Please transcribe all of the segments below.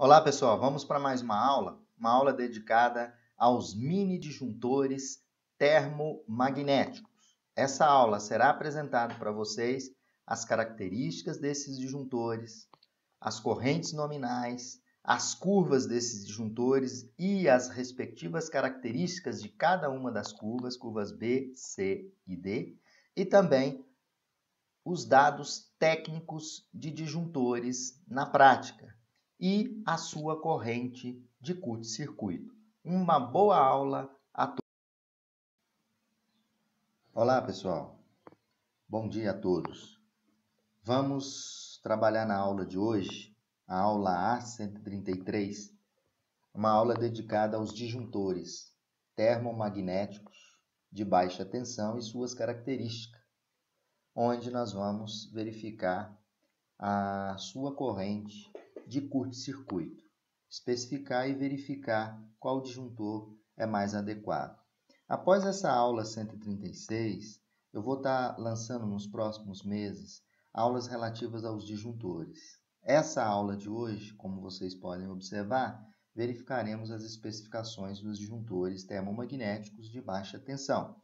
Olá pessoal, vamos para mais uma aula dedicada aos mini disjuntores termomagnéticos. Essa aula será apresentada para vocês as características desses disjuntores, as correntes nominais, as curvas desses disjuntores e as respectivas características de cada uma das curvas B, C e D, e também os dados técnicos de disjuntores na prática e a sua corrente de curto-circuito. Uma boa aula a todos. Olá, pessoal. Bom dia a todos. Vamos trabalhar na aula de hoje, a aula A133, uma aula dedicada aos disjuntores termomagnéticos de baixa tensão e suas características, onde nós vamos verificar a sua corrente de curto-circuito, especificar e verificar qual disjuntor é mais adequado. Após essa aula 136, eu vou estar lançando nos próximos meses aulas relativas aos disjuntores. Essa aula de hoje, como vocês podem observar, verificaremos as especificações dos disjuntores termomagnéticos de baixa tensão.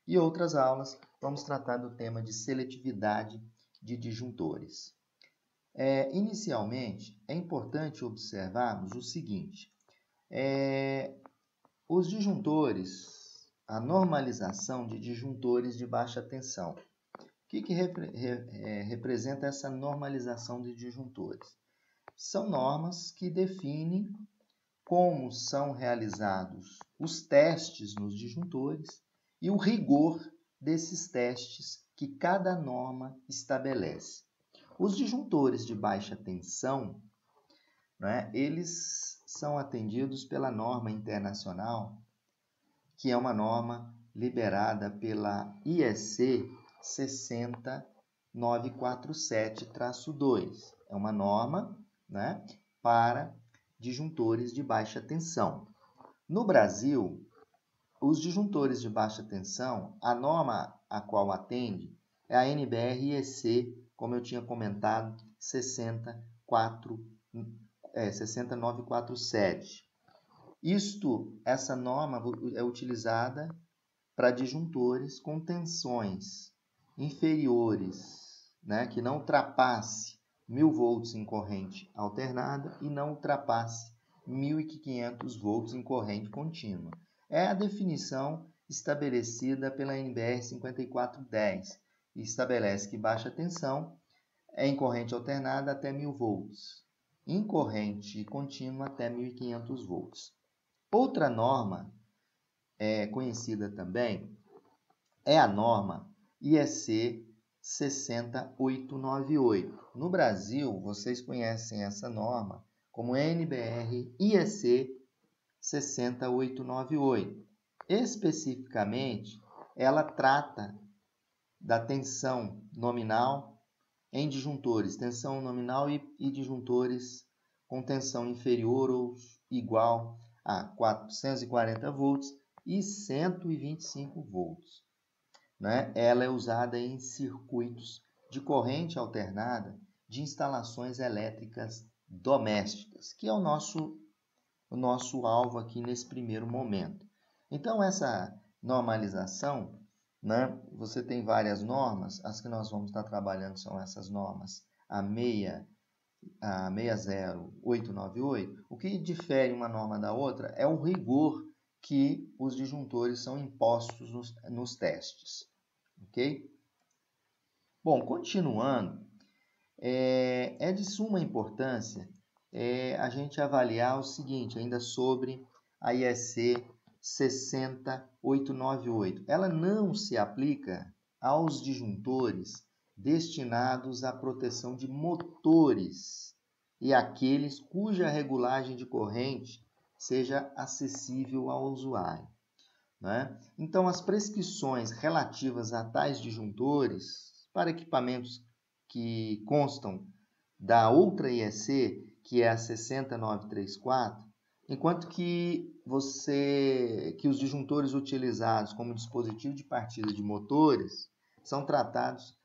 E outras aulas, vamos tratar do tema de seletividade de disjuntores. Inicialmente, é importante observarmos o seguinte: os disjuntores, a normalização de disjuntores de baixa tensão. O que representa essa normalização de disjuntores? São normas que definem como são realizados os testes nos disjuntores e o rigor desses testes que cada norma estabelece. Os disjuntores de baixa tensão, eles são atendidos pela norma internacional, que é uma norma liberada pela IEC 60947-2. É uma norma para disjuntores de baixa tensão. No Brasil, os disjuntores de baixa tensão, a norma a qual atende é a NBR-IEC, como eu tinha comentado, 60947. Essa norma é utilizada para disjuntores com tensões inferiores, que não ultrapasse 1000 volts em corrente alternada e não ultrapasse 1500 volts em corrente contínua. É a definição estabelecida pela NBR 5410 e estabelece que baixa tensão é em corrente alternada até 1000 volts, em corrente contínua até 1500 volts. Outra norma conhecida também é a norma IEC 60898. No Brasil, vocês conhecem essa norma como NBR IEC 60898. Especificamente, ela trata da tensão nominal em disjuntores, tensão nominal e disjuntores com tensão inferior ou igual a 440 volts e 125 volts. Ela é usada em circuitos de corrente alternada de instalações elétricas domésticas, que é o nosso alvo aqui nesse primeiro momento. Então, essa normalização, você tem várias normas, as que nós vamos estar trabalhando são essas normas, a 60898. O que difere uma norma da outra é o rigor que os disjuntores são impostos nos testes. Ok? Bom, continuando, é de suma importância a gente avaliar o seguinte, ainda sobre a IEC 60898. Ela não se aplica aos disjuntores destinados à proteção de motores e aqueles cuja regulagem de corrente seja acessível ao usuário. Então, as prescrições relativas a tais disjuntores para equipamentos que constam da outra IEC, que é a 60934, enquanto que os disjuntores utilizados como dispositivo de partida de motores são tratados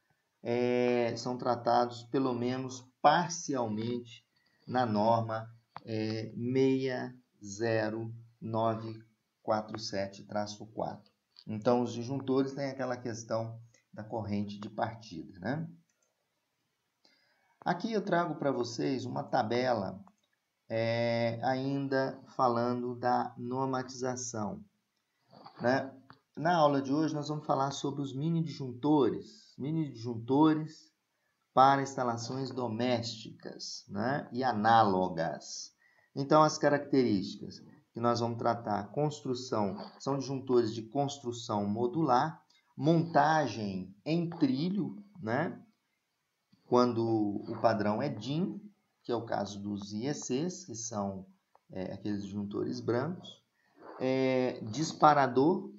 pelo menos parcialmente na norma 60947-4. Então, os disjuntores têm aquela questão da corrente de partida, né? Aqui eu trago para vocês uma tabela ainda falando da normatização, né? Na aula de hoje nós vamos falar sobre os mini-disjuntores para instalações domésticas, né? E análogas. Então, as características que nós vamos tratar: construção, são disjuntores de construção modular, montagem em trilho, né? Quando o padrão é DIN, que é o caso dos IECs, que são aqueles disjuntores brancos, disparador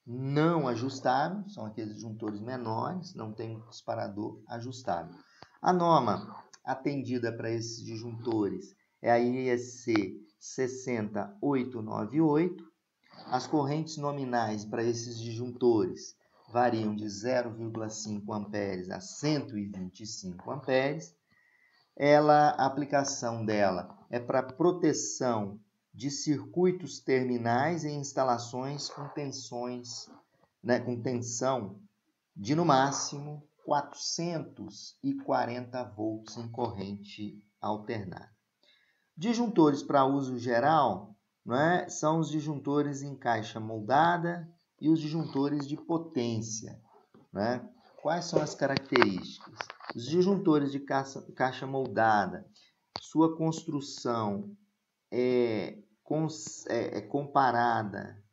não ajustável, são aqueles disjuntores menores, não tem disparador ajustável. A norma atendida para esses disjuntores é a IEC 60898. As correntes nominais para esses disjuntores variam de 0,5 amperes a 125 amperes. A aplicação dela é para proteção de circuitos terminais em instalações com tensões, né, com tensão de no máximo 440 volts em corrente alternada. Disjuntores para uso geral, né, são os disjuntores em caixa moldada e os disjuntores de potência, né? Quais são as características? Os disjuntores de caixa moldada, sua construção é comparada,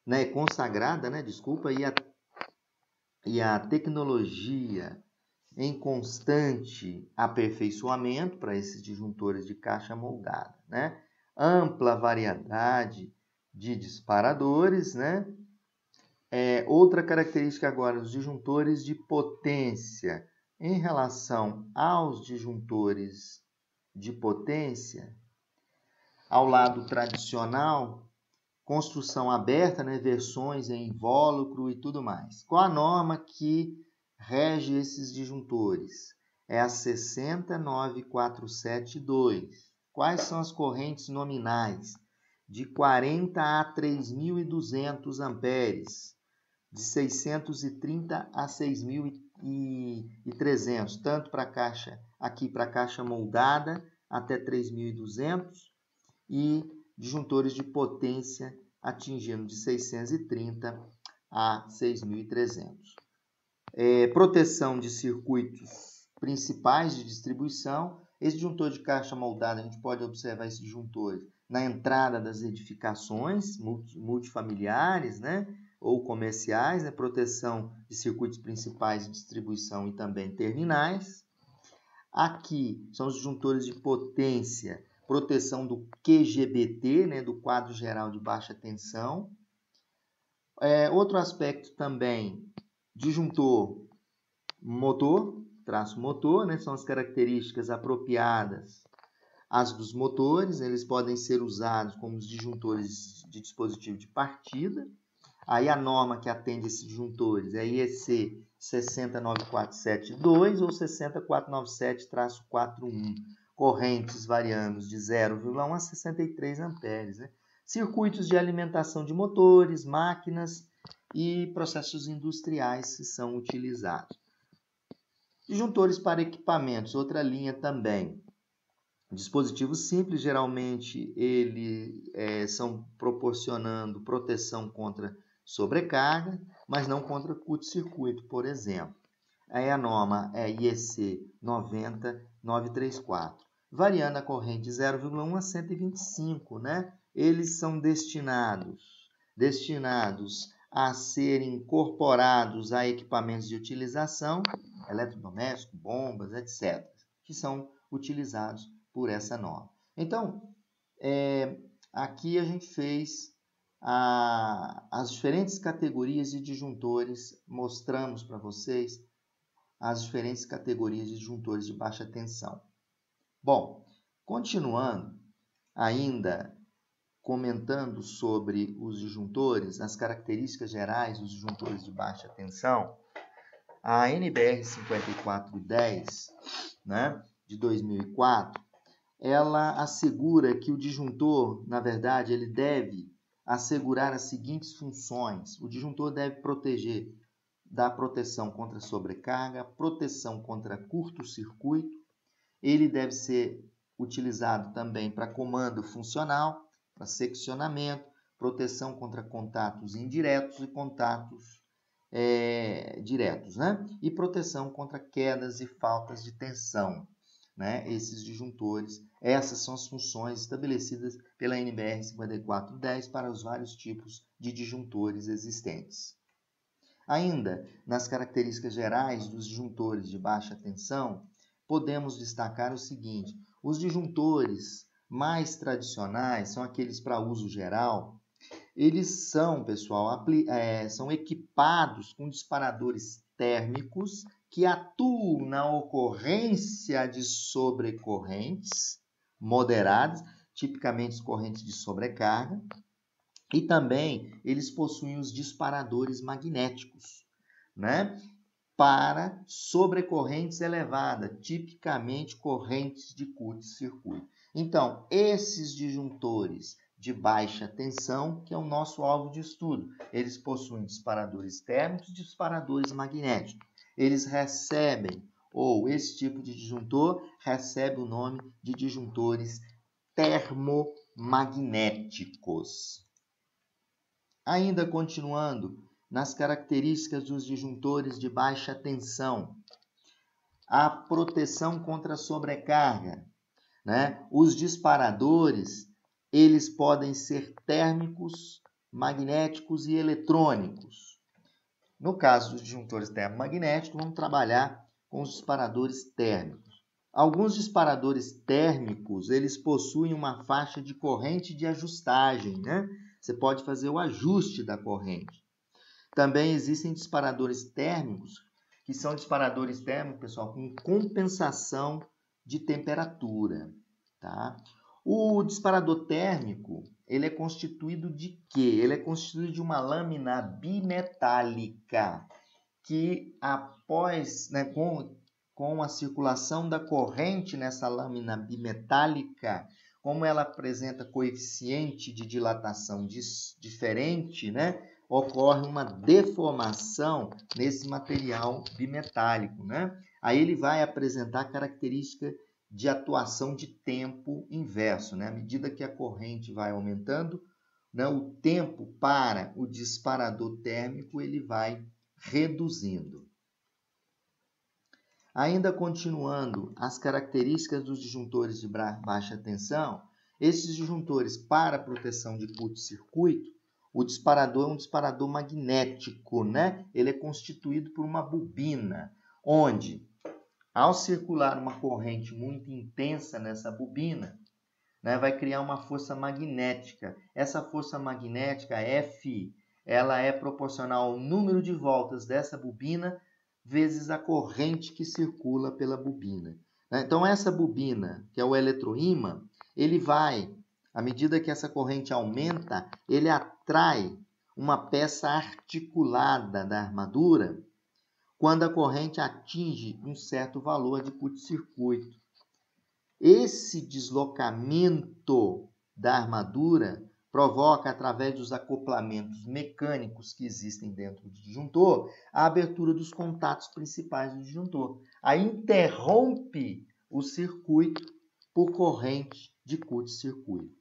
né, consagrada, né, desculpa, e a tecnologia em constante aperfeiçoamento para esses disjuntores de caixa moldada, né? Ampla variedade de disparadores, né? Outra característica agora, os disjuntores de potência. Em relação aos disjuntores de potência, ao lado tradicional, construção aberta, né? Versões em invólucro e tudo mais. Qual a norma que rege esses disjuntores? É a 60947-2. Quais são as correntes nominais? De 40 a 3.200 amperes, de 630 a 6.300, tanto para a caixa, aqui para a caixa moldada até 3.200 e disjuntores de potência atingindo de 630 a 6.300. Proteção de circuitos principais de distribuição. Esse disjuntor de caixa moldada, a gente pode observar esses disjuntores na entrada das edificações multifamiliares, né, ou comerciais, né, proteção de circuitos principais de distribuição e também terminais. Aqui são os disjuntores de potência, proteção do QGBT, né, do quadro geral de baixa tensão. Outro aspecto também, disjuntor motor, traço motor, né, são as características apropriadas às dos motores. Eles podem ser usados como os disjuntores de dispositivo de partida. Aí a norma que atende esses disjuntores é IEC 60947-2 ou 60497-41. Correntes variando de 0,1 a 63 amperes. Né? Circuitos de alimentação de motores, máquinas e processos industriais que são utilizados. Disjuntores para equipamentos, outra linha também. Dispositivos simples, geralmente são proporcionando proteção contra sobrecarga, mas não contra curto-circuito, por exemplo. Aí a norma é IEC 90934, variando a corrente de 0,1 a 125, né? Eles são destinados a serem incorporados a equipamentos de utilização, eletrodoméstico, bombas, etc., que são utilizados por essa norma. Então, aqui a gente fez as diferentes categorias de disjuntores, mostramos para vocês as diferentes categorias de disjuntores de baixa tensão. Bom, continuando, ainda comentando sobre os disjuntores, as características gerais dos disjuntores de baixa tensão, a NBR 5410, né, de 2004, ela assegura que o disjuntor, na verdade, ele deve assegurar as seguintes funções. O disjuntor deve proteger da proteção contra sobrecarga, proteção contra curto-circuito. Ele deve ser utilizado também para comando funcional, para seccionamento, proteção contra contatos indiretos e contatos diretos, né? E proteção contra quedas e faltas de tensão, né? Esses disjuntores, essas são as funções estabelecidas pela NBR 5410 para os vários tipos de disjuntores existentes. Ainda, nas características gerais dos disjuntores de baixa tensão, podemos destacar o seguinte: os disjuntores mais tradicionais são aqueles para uso geral. Eles são, pessoal, são equipados com disparadores térmicos que atuam na ocorrência de sobrecorrentes moderadas, tipicamente correntes de sobrecarga, e também eles possuem os disparadores magnéticos, né? Para sobrecorrentes elevadas, tipicamente correntes de curto-circuito. Então, esses disjuntores de baixa tensão, que é o nosso alvo de estudo, eles possuem disparadores térmicos e disparadores magnéticos. Eles recebem, ou esse tipo de disjuntor recebe o nome de disjuntores termomagnéticos. Ainda continuando nas características dos disjuntores de baixa tensão, a proteção contra sobrecarga, né? Os disparadores, eles podem ser térmicos, magnéticos e eletrônicos. No caso dos disjuntores termomagnéticos, vamos trabalhar com os disparadores térmicos. Alguns disparadores térmicos, eles possuem uma faixa de corrente de ajustagem, né? Você pode fazer o ajuste da corrente. Também existem disparadores térmicos, que são disparadores térmicos, pessoal, com compensação de temperatura, tá? O disparador térmico, ele é constituído de quê? Ele é constituído de uma lâmina bimetálica, que após, né, com a circulação da corrente nessa lâmina bimetálica, como ela apresenta coeficiente de dilatação diferente, né, ocorre uma deformação nesse material bimetálico, né? Aí ele vai apresentar característica de atuação de tempo inverso, né? À medida que a corrente vai aumentando, né, o tempo para o disparador térmico ele vai reduzindo. Ainda continuando as características dos disjuntores de baixa tensão, esses disjuntores para proteção de curto-circuito, o disparador é um disparador magnético, né? Ele é constituído por uma bobina, onde, ao circular uma corrente muito intensa nessa bobina, né, vai criar uma força magnética. Essa força magnética, F, ela é proporcional ao número de voltas dessa bobina vezes a corrente que circula pela bobina. Então, essa bobina, que é o eletroímã, ele vai, à medida que essa corrente aumenta, ele atrai uma peça articulada da armadura quando a corrente atinge um certo valor de curto-circuito. Esse deslocamento da armadura provoca, através dos acoplamentos mecânicos que existem dentro do disjuntor, a abertura dos contatos principais do disjuntor. Aí interrompe o circuito por corrente de curto-circuito.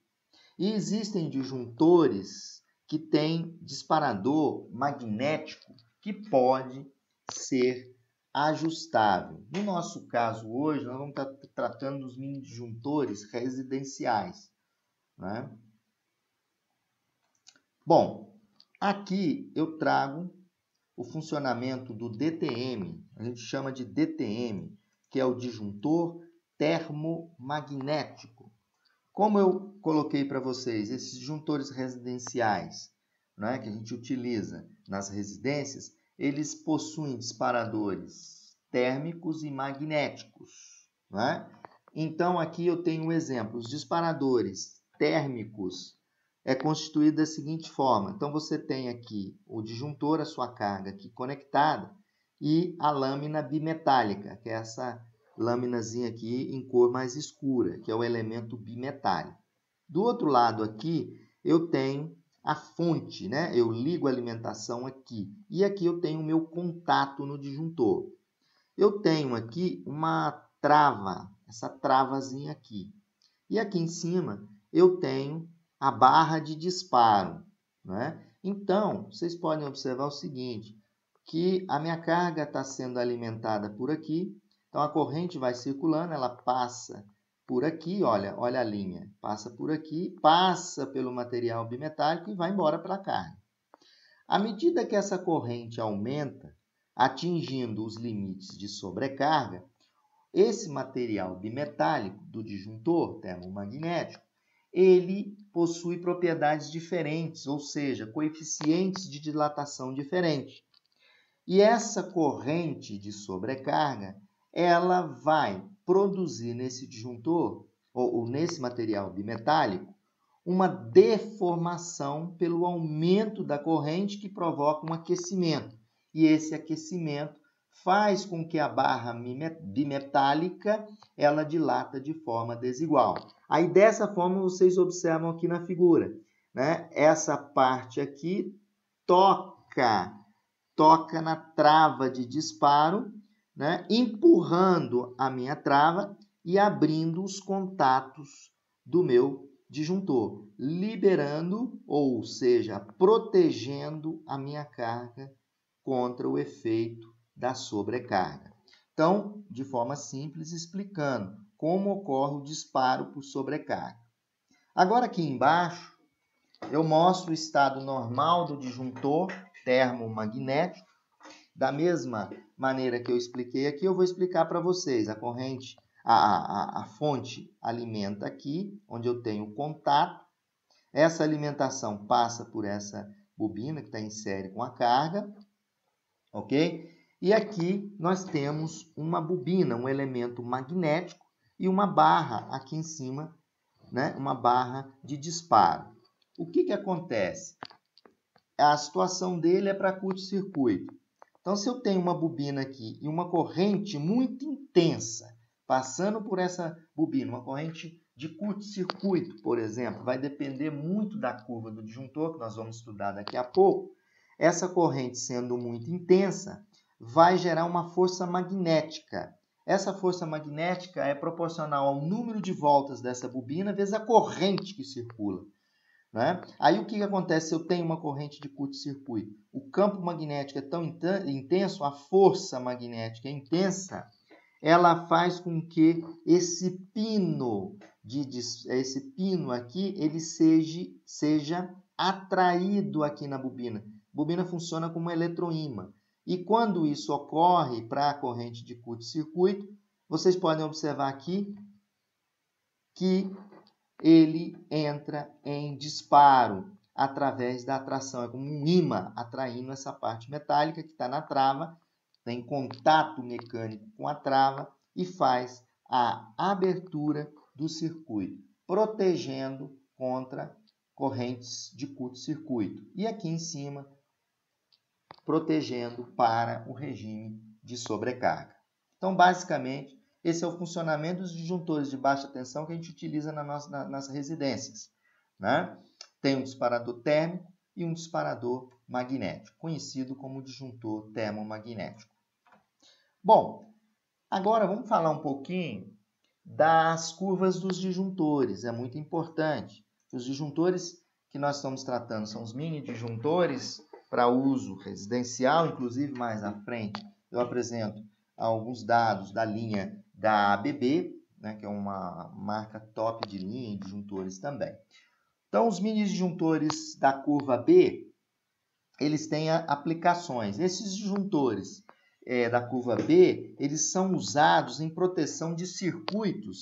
E existem disjuntores que têm disparador magnético que pode ser ajustável. No nosso caso hoje, nós vamos estar tratando dos mini disjuntores residenciais, né? Bom, aqui eu trago o funcionamento do DTM, a gente chama de DTM, que é o disjuntor termomagnético. Como eu coloquei para vocês, esses disjuntores residenciais, né, que a gente utiliza nas residências, eles possuem disparadores térmicos e magnéticos, né? Então, aqui eu tenho um exemplo. Os disparadores térmicos é constituído da seguinte forma. Então, você tem aqui o disjuntor, a sua carga aqui conectada, e a lâmina bimetálica, que é essa lâminazinha aqui em cor mais escura, que é o elemento bimetálico. Do outro lado aqui, eu tenho a fonte, né? Eu ligo a alimentação aqui. E aqui eu tenho o meu contato no disjuntor. Eu tenho aqui uma trava, essa travazinha aqui. E aqui em cima, eu tenho a barra de disparo, né? Então, vocês podem observar o seguinte, que a minha carga está sendo alimentada por aqui. Então, a corrente vai circulando, ela passa por aqui, olha a linha, passa por aqui, passa pelo material bimetálico e vai embora para a carga. À medida que essa corrente aumenta, atingindo os limites de sobrecarga, esse material bimetálico do disjuntor termomagnético, ele possui propriedades diferentes, ou seja, coeficientes de dilatação diferentes. E essa corrente de sobrecarga, ela vai produzir nesse disjuntor, ou nesse material bimetálico, uma deformação pelo aumento da corrente que provoca um aquecimento. E esse aquecimento faz com que a barra bimetálica ela dilata de forma desigual. Aí dessa forma vocês observam aqui na figura, né? Essa parte aqui toca na trava de disparo, né? Empurrando a minha trava e abrindo os contatos do meu disjuntor, liberando, ou seja, protegendo a minha carga contra o efeito da sobrecarga. Então, de forma simples, explicando como ocorre o disparo por sobrecarga. Agora aqui embaixo, eu mostro o estado normal do disjuntor termomagnético. Da mesma maneira que eu expliquei aqui, eu vou explicar para vocês. A corrente, a fonte alimenta aqui, onde eu tenho contato. Essa alimentação passa por essa bobina que está em série com a carga, ok? E aqui nós temos uma bobina, um elemento magnético e uma barra aqui em cima, né? Uma barra de disparo. O que acontece? A situação dele é para curto-circuito. Então, se eu tenho uma bobina aqui e uma corrente muito intensa passando por essa bobina, uma corrente de curto-circuito, por exemplo, vai depender muito da curva do disjuntor, que nós vamos estudar daqui a pouco. Essa corrente sendo muito intensa, vai gerar uma força magnética. Essa força magnética é proporcional ao número de voltas dessa bobina vezes a corrente que circula, né? Aí o que acontece se eu tenho uma corrente de curto-circuito? O campo magnético é tão intenso, a força magnética é intensa, ela faz com que esse pino aqui ele seja atraído aqui na bobina. A bobina funciona como um eletroímã. E quando isso ocorre para a corrente de curto-circuito, vocês podem observar aqui que ele entra em disparo através da atração. É como um ímã atraindo essa parte metálica que está na trava, tem contato mecânico com a trava e faz a abertura do circuito, protegendo contra correntes de curto-circuito. E aqui em cima, protegendo para o regime de sobrecarga. Então, basicamente, esse é o funcionamento dos disjuntores de baixa tensão que a gente utiliza nas residências, né? Tem um disparador térmico e um disparador magnético, conhecido como disjuntor termomagnético. Bom, agora vamos falar um pouquinho das curvas dos disjuntores. É muito importante. Os disjuntores que nós estamos tratando são os mini disjuntores para uso residencial, inclusive mais à frente eu apresento alguns dados da linha da ABB, né, que é uma marca top de linha em disjuntores também. Então, os mini disjuntores da curva B, eles têm aplicações. Esses disjuntores da curva B, eles são usados em proteção de circuitos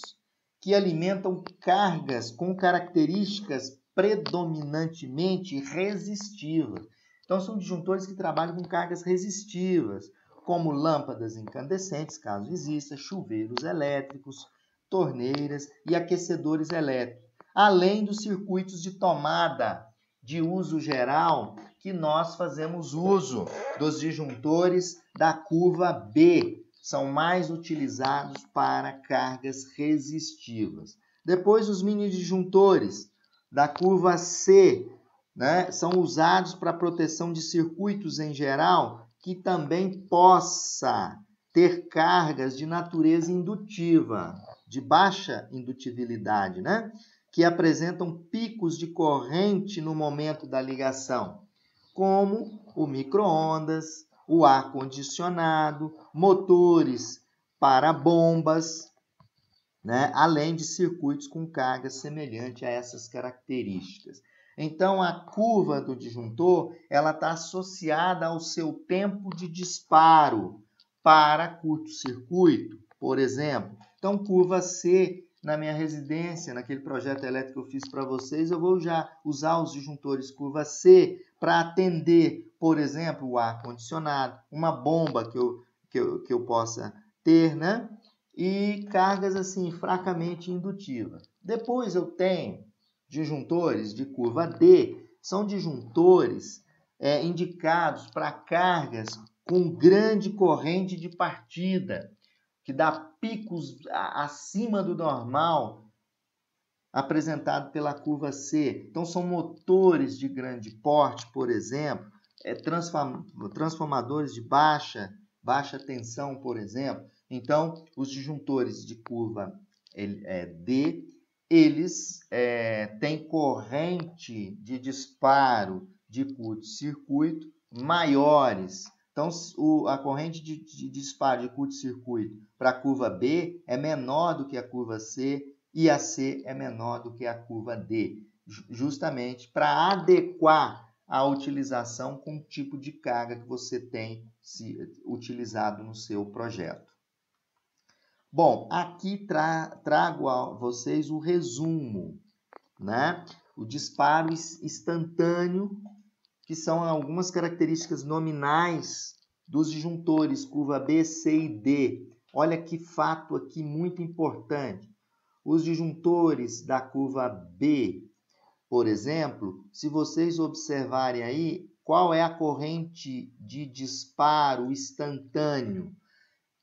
que alimentam cargas com características predominantemente resistivas. Então, são disjuntores que trabalham com cargas resistivas, como lâmpadas incandescentes, caso exista, chuveiros elétricos, torneiras e aquecedores elétricos, além dos circuitos de tomada de uso geral, que nós fazemos uso dos disjuntores da curva B. são mais utilizados para cargas resistivas. Depois, os mini disjuntores da curva C, né, são usados para proteção de circuitos em geral, que também possa ter cargas de natureza indutiva, de baixa indutibilidade, né, que apresentam picos de corrente no momento da ligação, como o micro-ondas, o ar-condicionado, motores para bombas, né? Além de circuitos com carga semelhante a essas características. Então, a curva do disjuntor ela está associada ao seu tempo de disparo para curto-circuito, por exemplo. Então, curva C, na minha residência, naquele projeto elétrico que eu fiz para vocês, eu vou já usar os disjuntores curva C para atender, por exemplo, o ar-condicionado, uma bomba que eu possa ter, né? E cargas assim fracamente indutivas. Depois eu tenho disjuntores de curva D, são disjuntores indicados para cargas com grande corrente de partida, que dá picos acima do normal, apresentado pela curva C. Então, são motores de grande porte, por exemplo, transformadores de baixa tensão, por exemplo. Então, os disjuntores de curva D, eles têm corrente de disparo de curto-circuito maiores. Então, a corrente de disparo de curto-circuito para a curva B é menor do que a curva C e a C é menor do que a curva D, justamente para adequar a utilização com o tipo de carga que você tem utilizado no seu projeto. Bom, aqui trago a vocês o resumo, né? O disparo instantâneo, que são algumas características nominais dos disjuntores curva B, C e D. Olha que fato aqui muito importante. Os disjuntores da curva B, por exemplo, se vocês observarem aí, qual é a corrente de disparo instantâneo?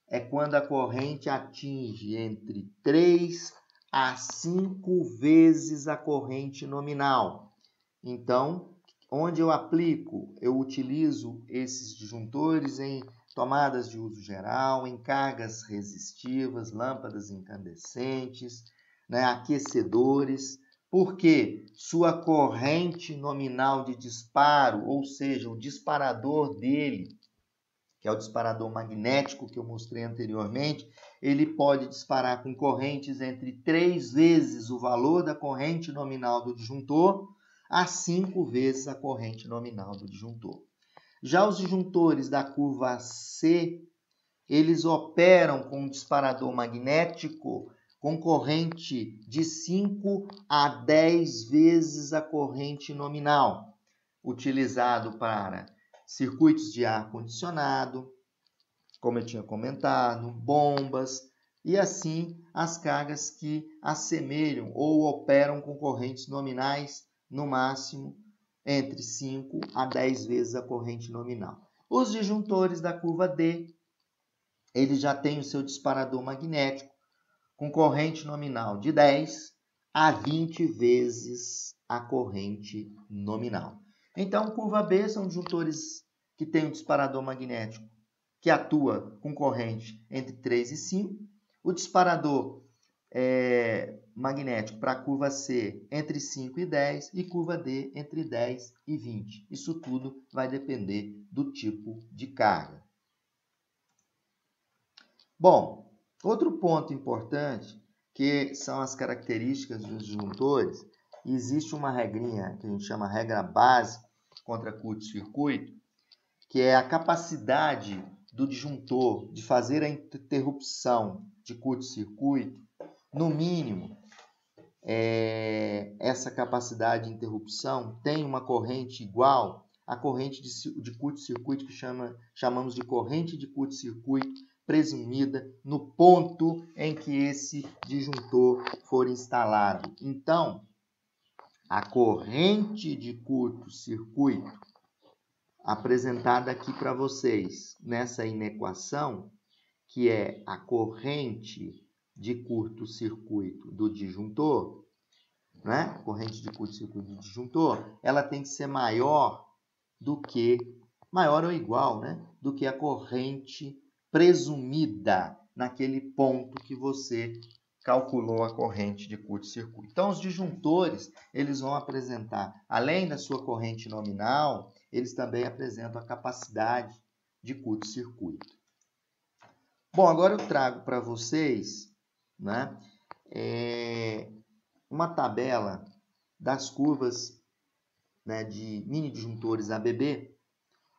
É quando a corrente atinge entre 3 a 5 vezes a corrente nominal. Então, onde eu aplico, eu utilizo esses disjuntores em tomadas de uso geral, em cargas resistivas, lâmpadas incandescentes, né, aquecedores, porque sua corrente nominal de disparo, ou seja, o disparador dele, que é o disparador magnético que eu mostrei anteriormente, ele pode disparar com correntes entre 3 vezes o valor da corrente nominal do disjuntor a 5 vezes a corrente nominal do disjuntor. Já os disjuntores da curva C, eles operam com um disparador magnético com corrente de 5 a 10 vezes a corrente nominal, utilizado para circuitos de ar-condicionado, como eu tinha comentado, bombas, e assim as cargas que assemelham ou operam com correntes nominais, no máximo, entre 5 a 10 vezes a corrente nominal. Os disjuntores da curva D, eles já têm o seu disparador magnético com corrente nominal de 10 a 20 vezes a corrente nominal. Então, curva B são disjuntores que têm um disparador magnético que atua com corrente entre 3 e 5. O disparador magnético para a curva C entre 5 e 10 e curva D entre 10 e 20. Isso tudo vai depender do tipo de carga. Bom, outro ponto importante que são as características dos disjuntores. Existe uma regrinha que a gente chama regra base contra curto-circuito, que é a capacidade do disjuntor de fazer a interrupção de curto-circuito, no mínimo, essa capacidade de interrupção tem uma corrente igual à corrente de curto-circuito que chamamos de corrente de curto-circuito presumida no ponto em que esse disjuntor for instalado. Então, a corrente de curto-circuito apresentada aqui para vocês nessa inequação, que é a corrente de curto-circuito do disjuntor, né? Corrente de curto-circuito do disjuntor, ela tem que ser maior ou igual, né? Do que a corrente presumida naquele ponto que você calculou a corrente de curto-circuito. Então, os disjuntores, eles vão apresentar, além da sua corrente nominal, eles também apresentam a capacidade de curto-circuito. Bom, agora eu trago para vocês, né, uma tabela das curvas, né, de mini disjuntores ABB,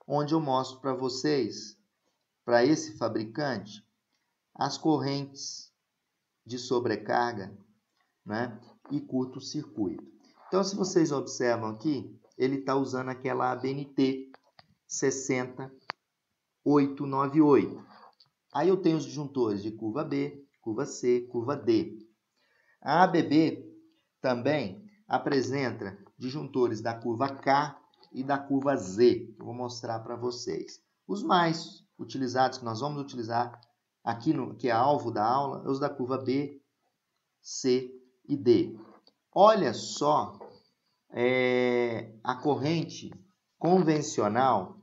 onde eu mostro para vocês, para esse fabricante, as correntes de sobrecarga, né, e curto-circuito. Então, se vocês observam aqui, ele está usando aquela ABNT 60898. Aí eu tenho os disjuntores de curva B, curva C, curva D. A ABB também apresenta disjuntores da curva K e da curva Z. Eu vou mostrar para vocês. Os mais utilizados, que nós vamos utilizar aqui, que é alvo da aula, é os da curva B, C e D. Olha só a corrente convencional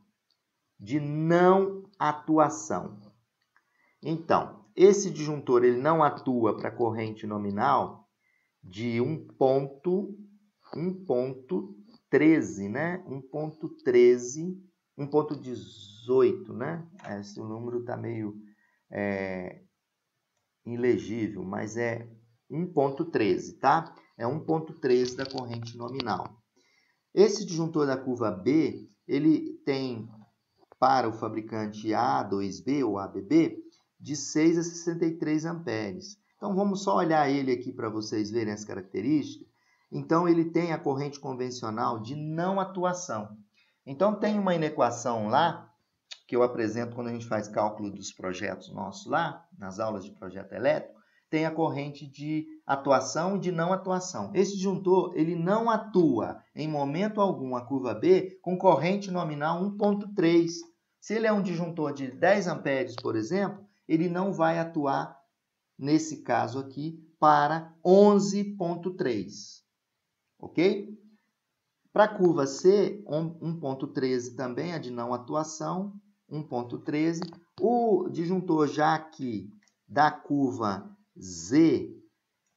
de não atuação. Então, esse disjuntor ele não atua para corrente nominal de 1.13, né? 1.18, né? Esse número está meio ilegível, mas é 1.13, tá? É 1.13 da corrente nominal. Esse disjuntor da curva B, ele tem para o fabricante A, 2B ou ABB, de 6 a 63 amperes. Então, vamos só olhar ele aqui para vocês verem as características. Então, ele tem a corrente convencional de não atuação. Então, tem uma inequação lá, que eu apresento quando a gente faz cálculo dos projetos nossos lá, nas aulas de projeto elétrico, tem a corrente de atuação e de não atuação. Esse disjuntor, ele não atua em momento algum a curva B com corrente nominal 1.3. Se ele é um disjuntor de 10 amperes, por exemplo, ele não vai atuar, nesse caso aqui, para 11.3. Ok? Para a curva C, 1.13 também é de não atuação, 1.13. O disjuntor já aqui da curva Z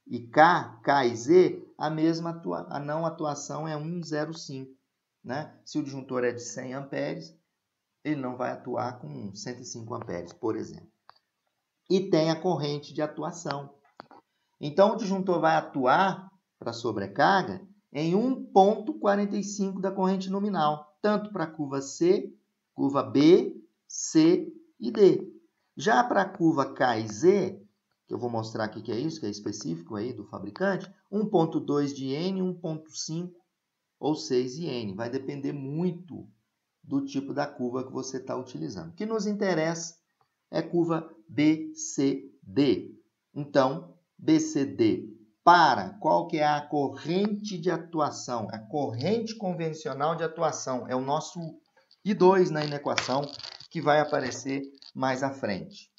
e K e Z, a não atuação é 1,05. Né? Se o disjuntor é de 100 amperes, ele não vai atuar com 105 amperes, por exemplo. E tem a corrente de atuação. Então, o disjuntor vai atuar para sobrecarga em 1.45 da corrente nominal, tanto para a curva C, curva B, C e D. Já para a curva K e Z, que eu vou mostrar aqui que é isso, que é específico aí do fabricante, 1.2 de N, 1.5 ou 6 de N. Vai depender muito do tipo da curva que você está utilizando. O que nos interessa é curva BCD. Então, BCD para qual que é a corrente de atuação? A corrente convencional de atuação é o nosso I2 na inequação que vai aparecer mais à frente.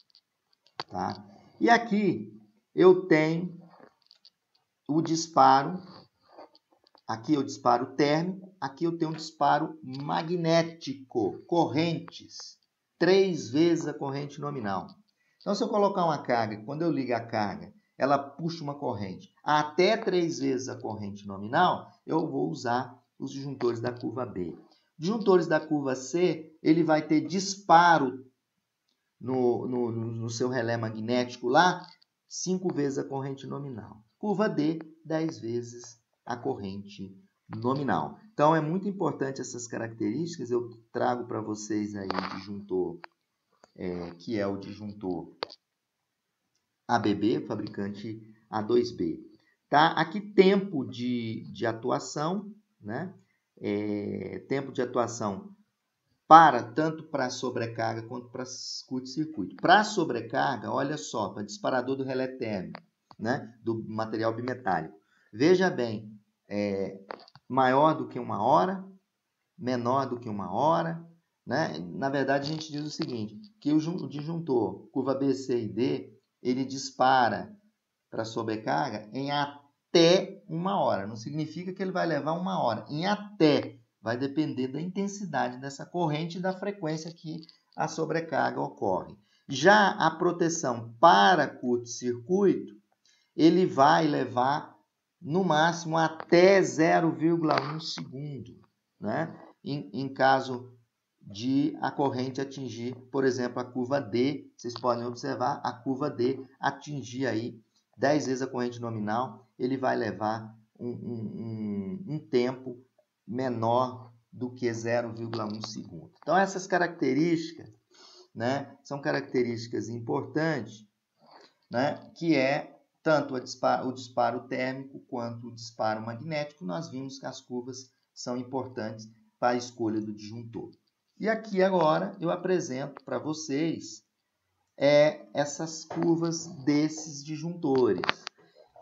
Tá? E aqui eu tenho o disparo, aqui é o disparo térmico, aqui eu tenho um disparo magnético, correntes, 3 vezes a corrente nominal. Então, se eu colocar uma carga, quando eu ligo a carga, ela puxa uma corrente até 3 vezes a corrente nominal, eu vou usar os disjuntores da curva B. Disjuntores da curva C, ele vai ter disparo no seu relé magnético lá, 5 vezes a corrente nominal. Curva D, 10 vezes a corrente nominal. Então, é muito importante essas características. Eu trago para vocês aí o disjuntor, que é o disjuntor ABB, fabricante A2B. Tá? Aqui, tempo de atuação, né? Tempo de atuação tanto para sobrecarga quanto para curto-circuito. Para sobrecarga, olha só, para disparador do relé térmico, né? Do material bimetálico. Veja bem, maior do que 1 hora, menor do que 1 hora, né? Na verdade, a gente diz o seguinte, que o disjuntor curva B, C e D, ele dispara para a sobrecarga em até 1 hora. Não significa que ele vai levar 1 hora. Em até, vai depender da intensidade dessa corrente e da frequência que a sobrecarga ocorre. Já a proteção para curto-circuito, ele vai levar no máximo até 0,1 segundo, né? Em caso de a corrente atingir, por exemplo, a curva D, vocês podem observar a curva D atingir aí 10 vezes a corrente nominal, ele vai levar um tempo menor do que 0,1 segundo. Então, essas características, né, são características importantes, né, que é tanto o disparo térmico quanto o disparo magnético. Nós vimos que as curvas são importantes para a escolha do disjuntor. E aqui agora eu apresento para vocês essas curvas desses disjuntores.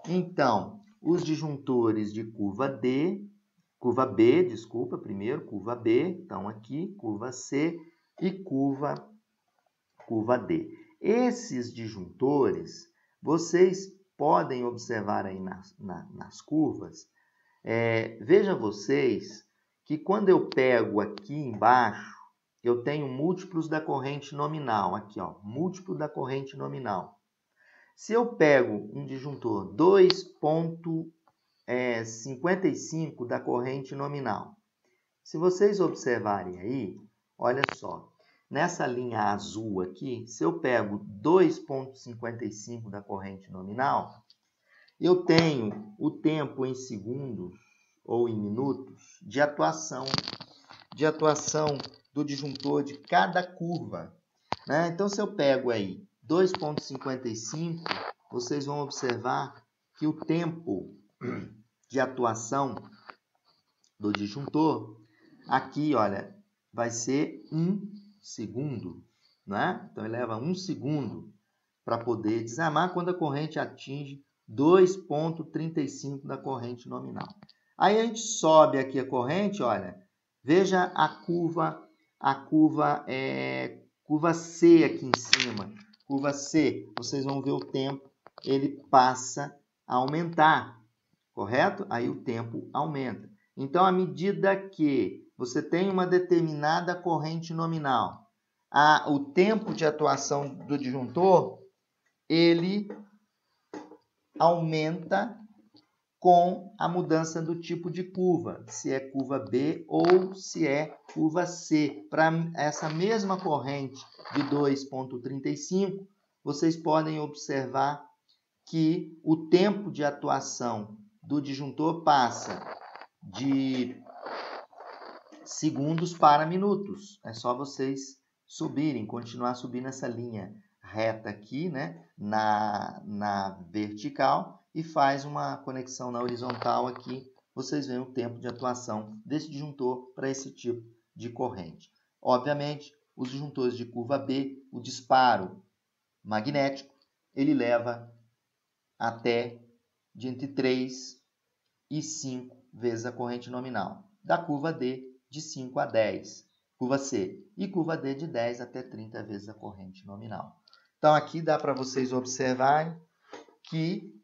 Então, os disjuntores de curva B, primeiro, curva B, então aqui, curva C e curva D. Esses disjuntores, vocês podem observar aí nas curvas, veja vocês que quando eu pego aqui embaixo, eu tenho múltiplos da corrente nominal, aqui ó, múltiplo da corrente nominal. Se eu pego um disjuntor 2,55 da corrente nominal, se vocês observarem aí, olha só, nessa linha azul aqui, se eu pego 2,55 da corrente nominal, eu tenho o tempo em segundos ou em minutos de atuação do disjuntor de cada curva, né? Então, se eu pego aí 2,55, vocês vão observar que o tempo de atuação do disjuntor, aqui, olha, vai ser 1 segundo, né? Então, ele leva 1 segundo para poder desarmar quando a corrente atinge 2,35 da corrente nominal. Aí a gente sobe aqui a corrente, olha, veja a curva C aqui em cima. Curva C, vocês vão ver o tempo, ele passa a aumentar, correto? Aí o tempo aumenta. Então, à medida que você tem uma determinada corrente nominal, o tempo de atuação do disjuntor, ele aumenta com a mudança do tipo de curva, se é curva B ou se é curva C. Para essa mesma corrente de 2,35, vocês podem observar que o tempo de atuação do disjuntor passa de segundos para minutos. É só vocês continuar subindo essa linha reta aqui, né, na vertical, e faz uma conexão na horizontal aqui, vocês veem o tempo de atuação desse disjuntor para esse tipo de corrente. Obviamente, os disjuntores de curva B, o disparo magnético, ele leva até de entre 3 e 5 vezes a corrente nominal. Da curva D, de 5 a 10. Curva C. E curva D, de 10 até 30 vezes a corrente nominal. Então, aqui dá para vocês observarem que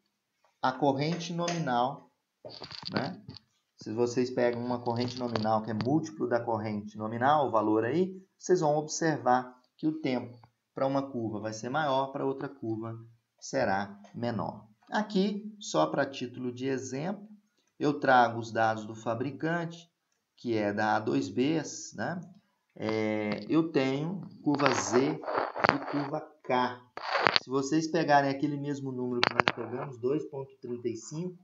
a corrente nominal, né? Se vocês pegam uma corrente nominal que é múltiplo da corrente nominal, o valor aí, vocês vão observar que o tempo para uma curva vai ser maior, para outra curva será menor. Aqui, só para título de exemplo, eu trago os dados do fabricante, que é da A2B, né? Eu tenho curva Z e curva K. Se vocês pegarem aquele mesmo número que nós pegamos, 2,35,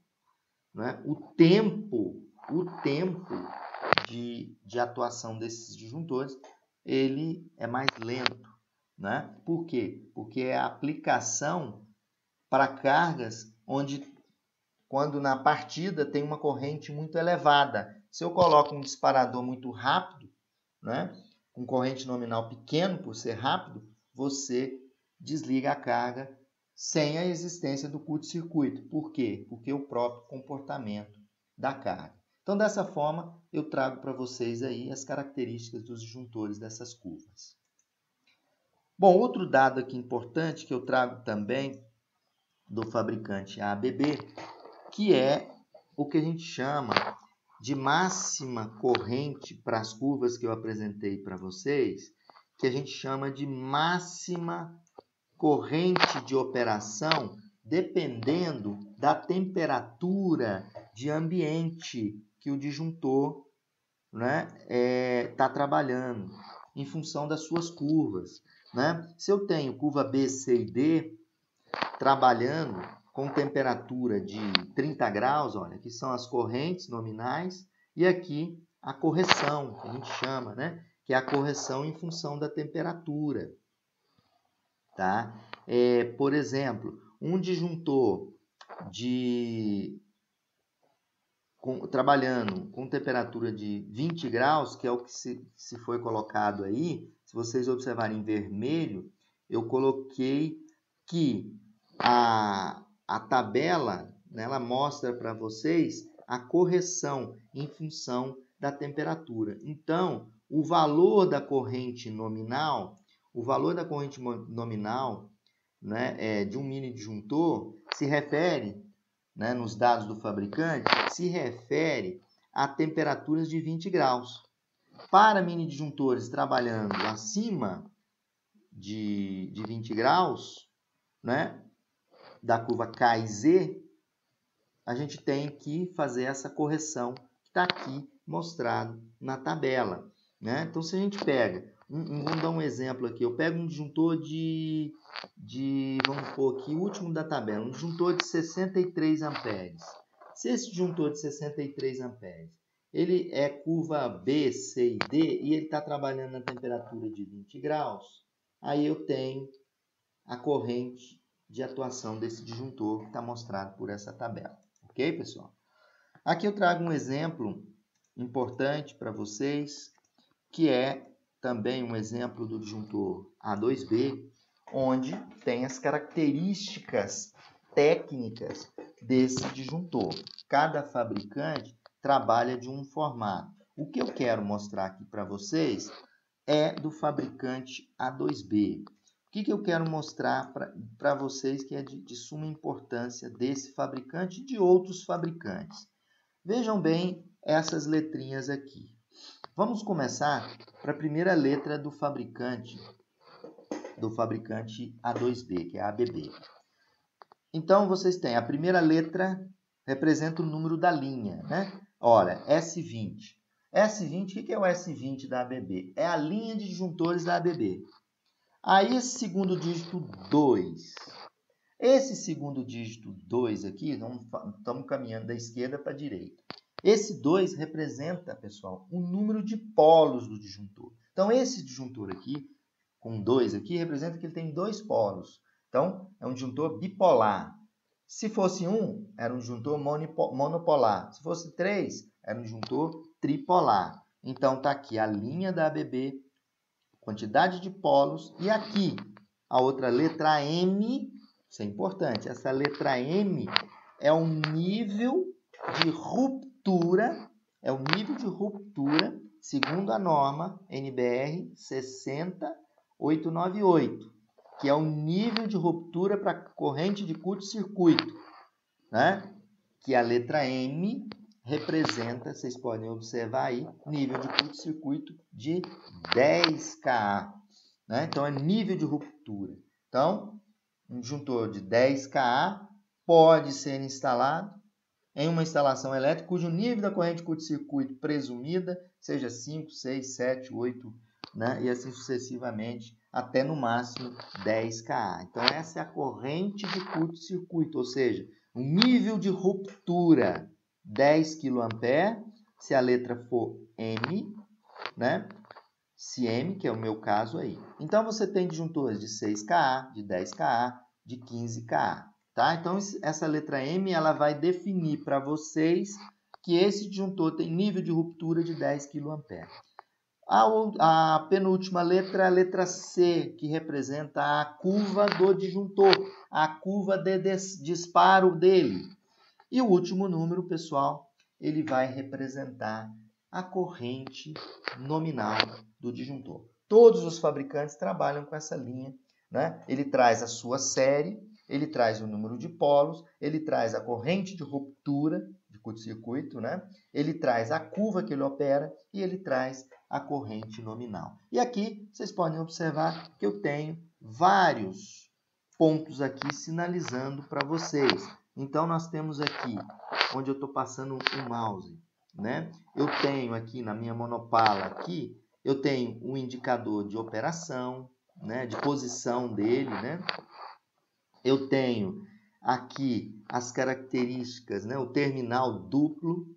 né? O tempo de atuação desses disjuntores, ele é mais lento, né? Por quê? Porque é a aplicação para cargas quando na partida tem uma corrente muito elevada. Se eu coloco um disparador muito rápido, né, com corrente nominal pequeno por ser rápido, você desliga a carga sem a existência do curto-circuito. Por quê? Porque o próprio comportamento da carga. Então, dessa forma, eu trago para vocês aí as características dos disjuntores dessas curvas. Bom, outro dado aqui importante que eu trago também do fabricante ABB, que é o que a gente chama de máxima corrente para as curvas que eu apresentei para vocês, que a gente chama de máxima corrente de operação dependendo da temperatura de ambiente que o disjuntor, né, tá trabalhando em função das suas curvas, né? Se eu tenho curva B, C e D trabalhando com temperatura de 30 graus, olha, aqui são as correntes nominais e aqui a correção, que a gente chama, né? Que é a correção em função da temperatura, tá? Por exemplo, um disjuntor trabalhando com temperatura de 20 graus, que é o que se foi colocado aí, se vocês observarem em vermelho, eu coloquei que a tabela, né, ela mostra para vocês a correção em função da temperatura. Então, o valor da corrente nominal, né, de um mini disjuntor se refere, né, nos dados do fabricante, se refere a temperaturas de 20 graus. Para mini disjuntores trabalhando acima de 20 graus, né, da curva K e Z, a gente tem que fazer essa correção que está aqui mostrado na tabela, né? Então, se a gente pega, vamos dar um exemplo aqui, eu pego um disjuntor vamos pôr aqui o último da tabela, um disjuntor de 63 amperes. Se esse disjuntor de 63 amperes, ele é curva B, C e D, e ele está trabalhando na temperatura de 20 graus, aí eu tenho a corrente de atuação desse disjuntor que está mostrado por essa tabela. Ok, pessoal? Aqui eu trago um exemplo importante para vocês, que é também um exemplo do disjuntor A2B, onde tem as características técnicas desse disjuntor. Cada fabricante trabalha de um formato. O que eu quero mostrar aqui para vocês é do fabricante A2B. O que eu quero mostrar para vocês que é de suma importância desse fabricante e de outros fabricantes. Vejam bem essas letrinhas aqui. Vamos começar para a primeira letra do fabricante A2B, que é a ABB. Então, vocês têm a primeira letra representa o número da linha, né? Olha, S20. S20, o que é o S20 da ABB? É a linha de disjuntores da ABB. Aí, esse segundo dígito 2. Esse segundo dígito 2 aqui, estamos caminhando da esquerda para a direita. Esse 2 representa, pessoal, o número de polos do disjuntor. Então, esse disjuntor aqui, com 2 aqui, representa que ele tem 2 polos. Então, é um disjuntor bipolar. Se fosse 1, era um disjuntor monopolar. Se fosse 3, era um disjuntor tripolar. Então, está aqui a linha da ABB, quantidade de polos, e aqui a outra letra M, isso é importante, essa letra M é o nível de ruptura, segundo a norma NBR 60898, que é o nível de ruptura para corrente de curto-circuito, né? Que a letra M representa, vocês podem observar aí, nível de curto-circuito de 10 kA. Né? Então, é nível de ruptura. Então, um disjuntor de 10 kA pode ser instalado em uma instalação elétrica cujo nível da corrente de curto-circuito presumida seja 5, 6, 7, 8, né? E assim sucessivamente, até no máximo 10 kA. Então, essa é a corrente de curto-circuito, ou seja, o nível de ruptura 10 kA, se a letra for M, né? Se M, que é o meu caso aí. Então, você tem disjuntores de 6 kA, de 10 kA, de 15 kA. Tá? Então, essa letra M ela vai definir para vocês que esse disjuntor tem nível de ruptura de 10 kA. A penúltima letra é a letra C, que representa a curva do disjuntor, a curva de disparo dele. E o último número, pessoal, ele vai representar a corrente nominal do disjuntor. Todos os fabricantes trabalham com essa linha, né? Ele traz a sua série, ele traz o número de polos, ele traz a corrente de ruptura de curto-circuito, né? Ele traz a curva que ele opera e ele traz a corrente nominal. E aqui vocês podem observar que eu tenho vários pontos aqui sinalizando para vocês. Então, nós temos aqui, onde eu estou passando o mouse, né? Eu tenho aqui na minha monopala, aqui, eu tenho um indicador de operação, né? De posição dele, né? Eu tenho aqui as características, né? O terminal duplo,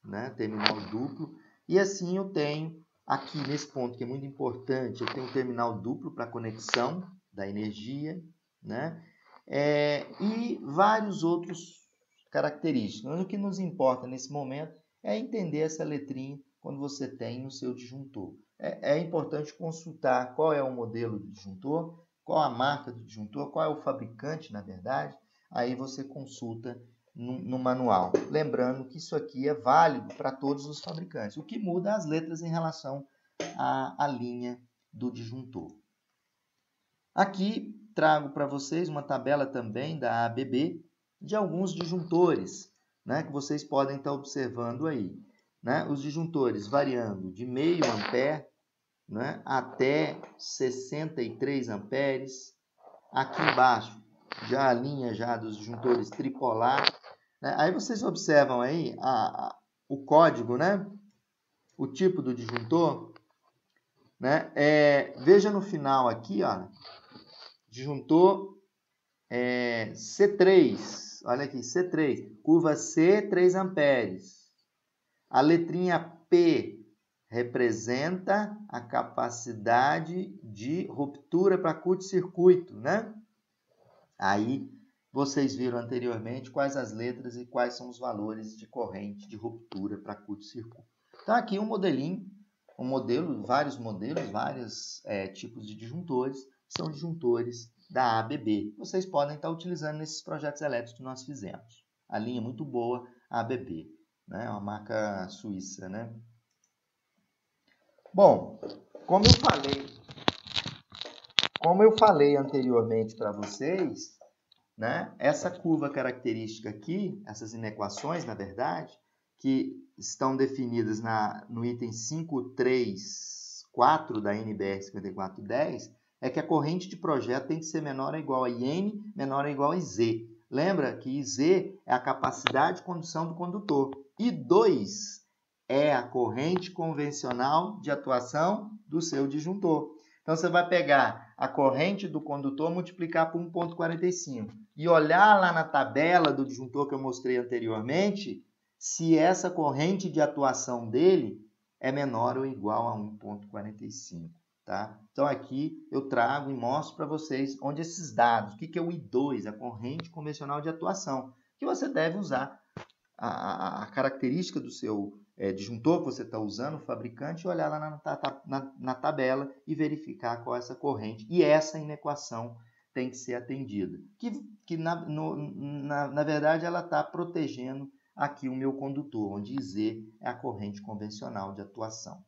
né? Terminal duplo. E assim eu tenho aqui nesse ponto que é muito importante, eu tenho um terminal duplo para conexão da energia, né? E vários outros características. Mas o que nos importa nesse momento é entender essa letrinha quando você tem no seu disjuntor. É importante consultar qual é o modelo do disjuntor, qual a marca do disjuntor, qual é o fabricante, na verdade. Aí você consulta no manual. Lembrando que isso aqui é válido para todos os fabricantes. O que muda é as letras em relação à linha do disjuntor. Aqui trago para vocês uma tabela também da ABB de alguns disjuntores, né, que vocês podem estar observando aí. Né? Os disjuntores variando de meio ampere, né, até 63 amperes. Aqui embaixo já a linha já dos disjuntores tripolar. Né? Aí vocês observam aí o código, né? O tipo do disjuntor. Né? Veja no final aqui, ó, disjuntor C3. Olha aqui, C3. Curva C, 3 amperes. A letrinha P representa a capacidade de ruptura para curto-circuito, né? Aí vocês viram anteriormente quais as letras e quais são os valores de corrente de ruptura para curto-circuito. Então aqui um modelinho, vários modelos, vários tipos de disjuntores, são disjuntores da ABB. Vocês podem estar utilizando nesses projetos elétricos que nós fizemos. A linha é muito boa, a ABB, né? É uma marca suíça, né? Bom, como eu falei anteriormente para vocês, né, essa curva característica aqui, essas inequações, na verdade, que estão definidas no item 534 da NBR 5410, é que a corrente de projeto tem que ser menor ou igual a IN, menor ou igual a Z. Lembra que IZ é a capacidade de condução do condutor. E 2 é a corrente convencional de atuação do seu disjuntor. Então, você vai pegar a corrente do condutor, multiplicar por 1,45 e olhar lá na tabela do disjuntor que eu mostrei anteriormente, se essa corrente de atuação dele é menor ou igual a 1,45. Tá? Então, aqui eu trago e mostro para vocês onde esses dados, o que é o I2, a corrente convencional de atuação, que você deve usar a característica do seu disjuntor que você está usando, o fabricante, e olhar lá na tabela e verificar qual é essa corrente. E essa inequação tem que ser atendida. Que na verdade, ela está protegendo aqui o meu condutor, onde Z é a corrente convencional de atuação.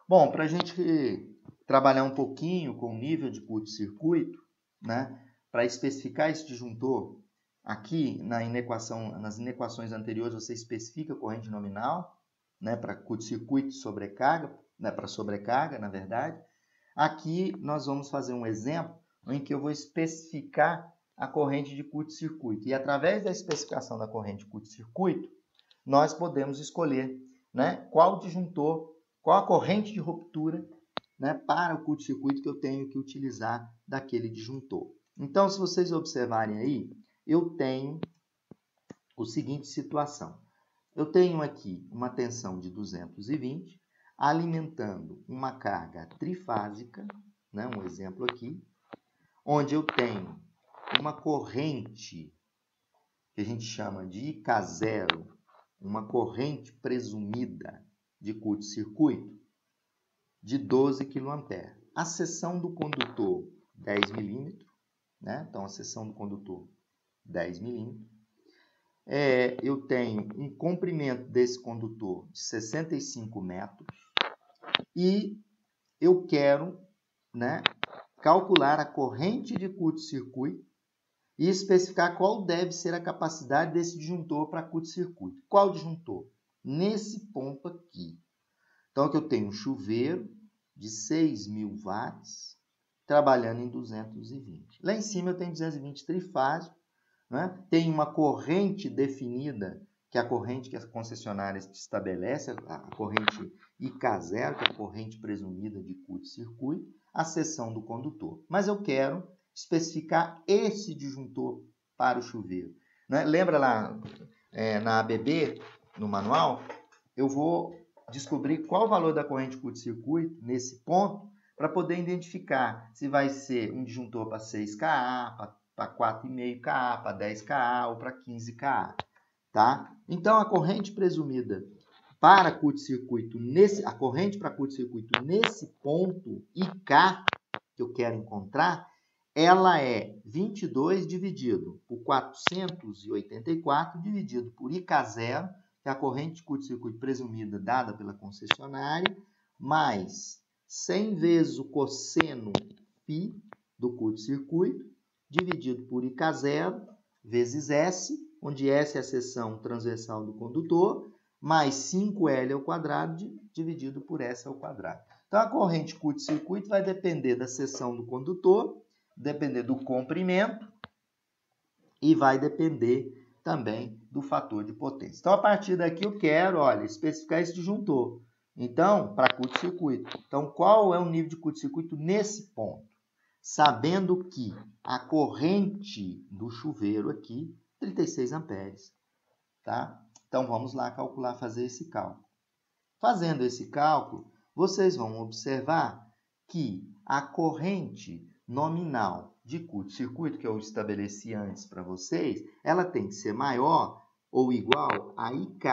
Bom, para a gente trabalhar um pouquinho com o nível de curto-circuito, né, para especificar esse disjuntor, aqui nas inequações anteriores você especifica a corrente nominal, né, para curto-circuito e sobrecarga, né, para sobrecarga, na verdade. Aqui nós vamos fazer um exemplo em que eu vou especificar a corrente de curto-circuito. E através da especificação da corrente de curto-circuito, nós podemos escolher, né, qual disjuntor, qual a corrente de ruptura, né, para o curto-circuito que eu tenho que utilizar daquele disjuntor. Então, se vocês observarem aí, eu tenho a seguinte situação. Eu tenho aqui uma tensão de 220, alimentando uma carga trifásica, né, um exemplo aqui, onde eu tenho uma corrente que a gente chama de IK0, uma corrente presumida de curto-circuito de 12 kA. A seção do condutor 10 mm, né? Então a seção do condutor 10 mm. Eu tenho um comprimento desse condutor de 65 metros e eu quero, né, calcular a corrente de curto-circuito e especificar qual deve ser a capacidade desse disjuntor para curto-circuito. Qual disjuntor? Nesse ponto aqui. Então, aqui eu tenho um chuveiro de 6.000 watts trabalhando em 220. Lá em cima eu tenho 220 trifásico, né? Tem uma corrente definida, que é a corrente que a concessionária estabelece, a corrente IK0, que é a corrente presumida de curto-circuito, a seção do condutor. Mas eu quero especificar esse disjuntor para o chuveiro, né? Lembra lá na ABB, no manual, eu vou descobrir qual o valor da corrente curto-circuito nesse ponto para poder identificar se vai ser um disjuntor para 6KA, para 4,5KA, para 10KA ou para 15KA. Tá? Então, a corrente presumida para curto-circuito, a corrente para curto-circuito nesse ponto, IK, que eu quero encontrar, ela é 22 dividido por 484 dividido por IK0, que é a corrente de curto-circuito presumida dada pela concessionária, mais 100 vezes o cosseno π do curto-circuito, dividido por IK0, vezes S, onde S é a seção transversal do condutor, mais 5L ao quadrado, dividido por S ao quadrado. Então, a corrente curto-circuito vai depender da seção do condutor, depender do comprimento e vai depender também do fator de potência. Então, a partir daqui eu quero, olha, especificar esse disjuntor. Então, para curto-circuito. Então, qual é o nível de curto-circuito nesse ponto? Sabendo que a corrente do chuveiro aqui, 36 amperes, tá? Então, vamos lá calcular, fazer esse cálculo. Fazendo esse cálculo, vocês vão observar que a corrente nominal de curto-circuito, que eu estabeleci antes para vocês, ela tem que ser maior ou igual a IK.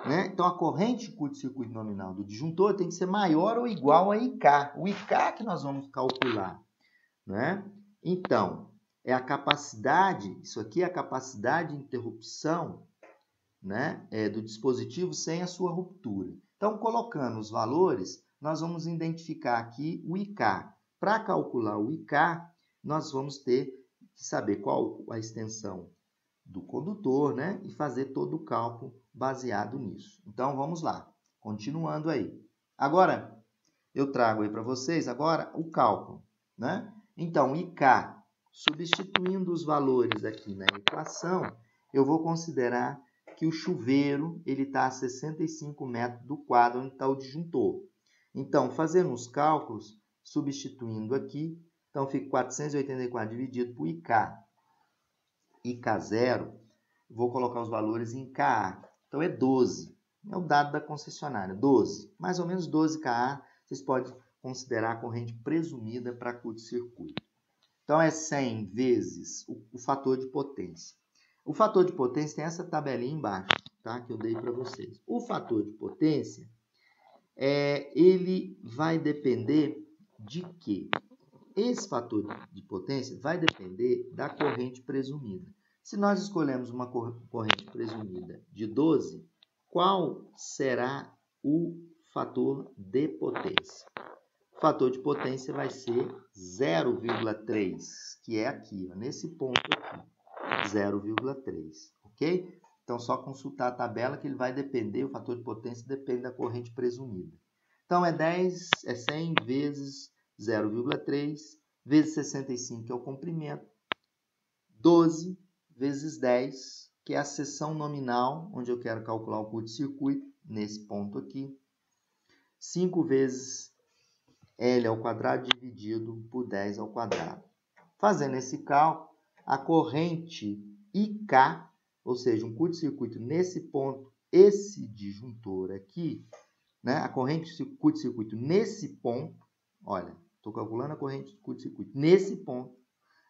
Né? Então, a corrente de curto-circuito nominal do disjuntor tem que ser maior ou igual a IK. O IK que nós vamos calcular. Né? Então, é a capacidade, isso aqui é a capacidade de interrupção, né, do dispositivo sem a sua ruptura. Então, colocando os valores, nós vamos identificar aqui o IK. Para calcular o IK, nós vamos ter que saber qual a extensão do condutor, né, e fazer todo o cálculo baseado nisso. Então, vamos lá. Continuando aí. Agora, eu trago aí para vocês agora o cálculo, né? Então, IK, substituindo os valores aqui na equação, eu vou considerar que o chuveiro está a 65 metros do quadro onde está o disjuntor. Então, fazendo os cálculos, substituindo aqui, então fica 484 dividido por IK. IK0, vou colocar os valores em KA. Então, é 12. É o dado da concessionária, 12. Mais ou menos 12 KA, vocês podem considerar a corrente presumida para curto-circuito. Então, é 100 vezes o fator de potência. O fator de potência tem essa tabelinha embaixo, tá? Que eu dei para vocês. O fator de potência, ele vai depender de quê? Esse fator de potência vai depender da corrente presumida. Se nós escolhemos uma corrente presumida de 12, qual será o fator de potência? O fator de potência vai ser 0,3, que é aqui, ó, nesse ponto aqui. 0,3, ok? Então, só consultar a tabela que ele vai depender, o fator de potência depende da corrente presumida. Então, é 100 vezes 0,3 vezes 65, que é o comprimento, 12 vezes 10, que é a seção nominal, onde eu quero calcular o curto-circuito, nesse ponto aqui, 5 vezes L ao quadrado dividido por 10 ao quadrado. Fazendo esse cálculo, a corrente IK, ou seja, um curto-circuito nesse ponto, esse disjuntor aqui, né? A corrente de curto-circuito nesse ponto, olha, estou calculando a corrente de curto-circuito nesse ponto,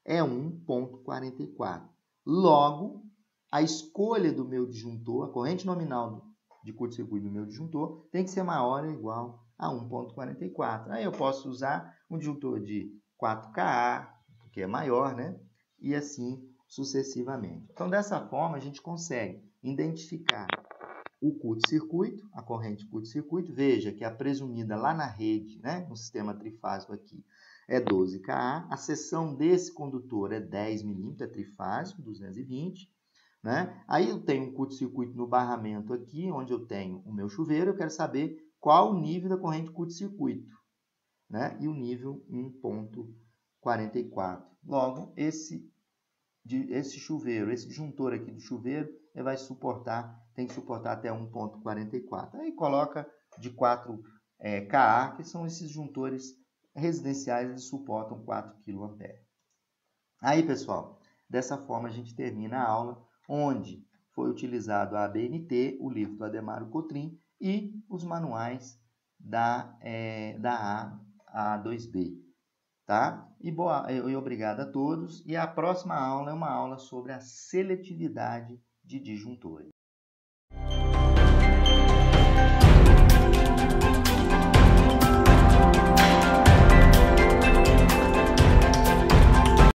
é 1,44. Logo, a escolha do meu disjuntor, a corrente nominal de curto-circuito do meu disjuntor, tem que ser maior ou igual a 1,44. Aí eu posso usar um disjuntor de 4KA, que é maior, né? E assim sucessivamente. Então, dessa forma, a gente consegue identificar o curto-circuito, a corrente curto-circuito. Veja que a presumida lá na rede, né, no sistema trifásico aqui, é 12 kA. A seção desse condutor é 10 milímetros, é trifásico, 220. Né? Aí eu tenho um curto-circuito no barramento aqui, onde eu tenho o meu chuveiro. Eu quero saber qual o nível da corrente curto-circuito. Né? E o nível 1,44. Logo, esse chuveiro, esse disjuntor aqui do chuveiro, ele vai suportar, tem que suportar até 1,44. Aí coloca de 4 kA, que são esses disjuntores residenciais, eles suportam 4 kA. Aí, pessoal, dessa forma a gente termina a aula, onde foi utilizado a ABNT, o livro do Ademaro Cotrim e os manuais da A2B. Tá? E obrigado a todos. E a próxima aula é uma aula sobre a seletividade de disjuntores.